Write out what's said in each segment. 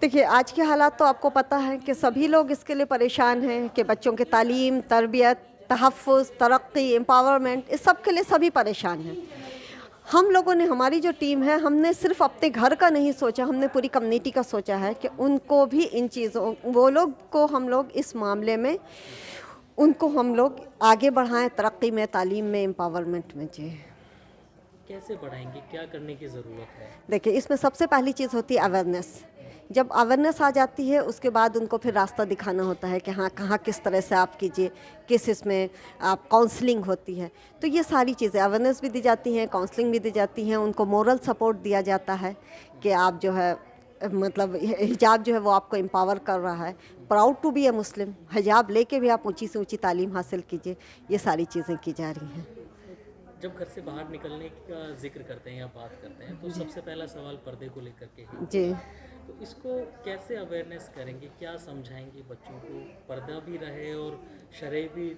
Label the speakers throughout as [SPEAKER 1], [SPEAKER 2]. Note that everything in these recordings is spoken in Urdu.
[SPEAKER 1] دیکھیے آج کے حالات تو آپ کو پتہ ہے کہ سبھی لوگ اس کے لیے پریشان ہیں کہ بچوں کے تعلیم، تربیت، تحفظ، ترقی، امپاورمنٹ، اس سب کے لیے سبھی پریشان ہیں۔ ہم لوگوں نے، ہماری جو ٹیم ہے، ہم نے صرف اپنے گھر کا نہیں سوچا، ہم نے پوری کمیونٹی کا سوچا ہے کہ ان کو بھی ان چیزوں، وہ لوگ کو ہم لوگ اس معاملے میں ان کو ہم لوگ آگے بڑھائیں، ترقی میں، تعلیم میں، امپاورمنٹ میں۔ جی
[SPEAKER 2] کیسے بڑھائیں گے؟ کیا کرنے کی ضرورت ہے؟
[SPEAKER 1] دیکھیں اس میں سب سے پہلی چیز ہوتی ہے اویئرنیس۔ جب اویئرنیس آ جاتی ہے اس کے بعد ان کو پھر راستہ دکھانا ہوتا ہے کہ ہاں کہاں کس طرح سے آپ کیجئے، کس اس میں آپ کاؤنسلنگ ہوتی ہے۔ تو یہ ساری چیزیں اویئرنیس بھی دی جاتی ہیں، کاؤنسلنگ بھی دی جاتی ہیں، ان کو مورل سپورٹ دیا جاتا ہے کہ آپ جو ہے مطلب حجاب جو ہے وہ آپ کو امپاور کر رہا ہے، پراؤڈ ٹو بی اے مسلم، حجاب لے کے بھی آپ اونچی سے اونچی تعلیم حاصل کیجئے۔ یہ ساری چیزیں کی جا رہی ہیں۔
[SPEAKER 2] جب گھر سے باہر نکلنے کا ذکر کرتے ہیں یا بات کرتے ہیں تو سب سے پہلا سوال پردے کو لے کر کے ہی
[SPEAKER 1] جی
[SPEAKER 2] ہوتا ہے۔ تو اس کو کیسے اویئرنیس کریں گے؟ کیا سمجھائیں گے بچوں کو پردہ بھی رہے اور شرع بھی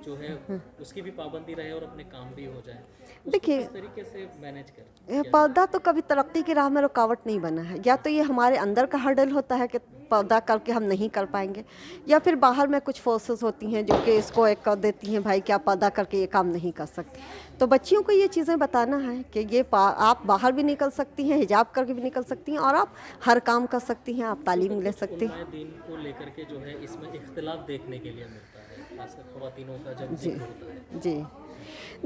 [SPEAKER 2] جو ہے اس کی بھی پابندی رہے اور اپنے کام بھی ہو جائے؟ اس کو
[SPEAKER 1] دیکھیے
[SPEAKER 2] کس طریقے سے مینیج کریں؟
[SPEAKER 1] پردہ تو کبھی ترقی کی راہ میں رکاوٹ نہیں بنا ہے، یا تو یہ ہمارے اندر کا ہرڈل ہوتا ہے کہ پردہ کر کے ہم نہیں کر پائیں گے، یا پھر باہر میں کچھ فورسز ہوتی ہیں جو کہ اس کو ایک کر دیتی ہیں بھائی کہ آپ پردہ کر کے یہ کام نہیں کر سکتے۔ تو بچیوں کو یہ چیزیں بتانا ہے کہ یہ آپ باہر بھی نکل سکتی ہیں، حجاب کر کے بھی نکل سکتی ہیں، اور آپ ہر کام کر سکتی ہیں، آپ تعلیم لے سکتی ہیں۔
[SPEAKER 2] علماء دین کو لے کر کے جو ہے اس میں اختلاف دیکھنے کے لیے ملتا ہے، خاص کر خواتینوں کا جب
[SPEAKER 1] جی
[SPEAKER 2] ذکر ہوتا ہے۔
[SPEAKER 1] جی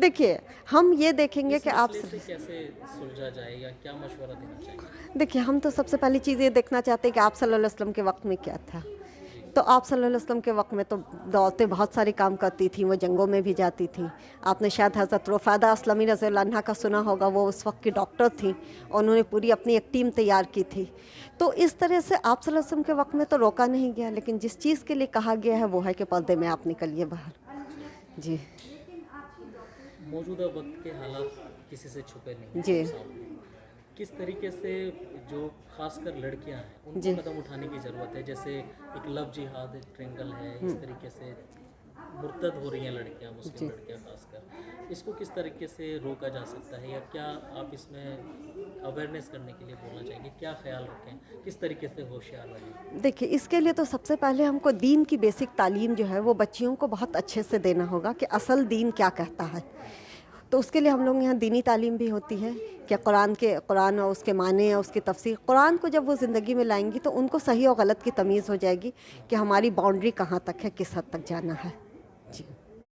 [SPEAKER 1] دیکھیے ہم یہ دیکھیں گے
[SPEAKER 2] اس
[SPEAKER 1] کہ آپ
[SPEAKER 2] مسئلے سے کیسے سلجھا جائے یا کیا مشورہ دینا چاہیے؟
[SPEAKER 1] دیکھیے ہم تو سب سے پہلی چیز یہ دیکھنا چاہتے ہیں کہ آپ صلی اللہ علیہ وسلم کے وقت میں کیا تھا۔ تو آپ صلی اللہ علیہ وسلم کے وقت میں تو عورتیں بہت سارے کام کرتی تھیں، وہ جنگوں میں بھی جاتی تھیں۔ آپ نے شاید حضرت رفیدہ اسلمی رضی اللہ عنہا کا سنا ہوگا، وہ اس وقت کی ڈاکٹر تھیں اور انہوں نے پوری اپنی ایک ٹیم تیار کی تھی۔ تو اس طرح سے آپ صلی اللہ علیہ وسلم کے وقت میں تو روکا نہیں گیا، لیکن جس چیز کے لیے کہا گیا ہے وہ ہے کہ پردے میں آپ نکلیے باہر۔ جی
[SPEAKER 2] موجودہ وقت کے حالات کسی سے چھپے نہیں
[SPEAKER 1] جی
[SPEAKER 2] ہیں۔ کس طریقے سے جو خاص کر لڑکیاں ہیں ان کو
[SPEAKER 1] جی
[SPEAKER 2] قدم اٹھانے کی ضرورت ہے؟ جیسے ایک لو جہاد، ایک ٹرینگل ہے، اس طریقے سے مرتد ہو رہی ہیں لڑکیاں، مسلم لڑکیاں خاص کر، اس کو کس طریقے سے روکا جا سکتا ہے؟ یا کیا آپ اس میں اویئرنیس کرنے کے لیے بولنا چاہیں گے؟ کیا خیال رکھیں؟ کس طریقے سے ہوشیار رہیں؟
[SPEAKER 1] دیکھیے اس کے لیے تو سب سے پہلے ہم کو دین کی بیسک تعلیم جو ہے وہ بچیوں کو بہت اچھے سے دینا ہوگا کہ اصل دین کیا کہتا ہے۔ تو اس کے لیے ہم لوگ یہاں دینی تعلیم بھی ہوتی ہے کہ قرآن اور اس کے معنی اور اس کی تفسیر، قرآن کو جب وہ زندگی میں لائیں گی تو ان کو صحیح اور غلط کی تمیز ہو جائے گی کہ ہماری باؤنڈری کہاں تک ہے، کس حد تک جانا ہے۔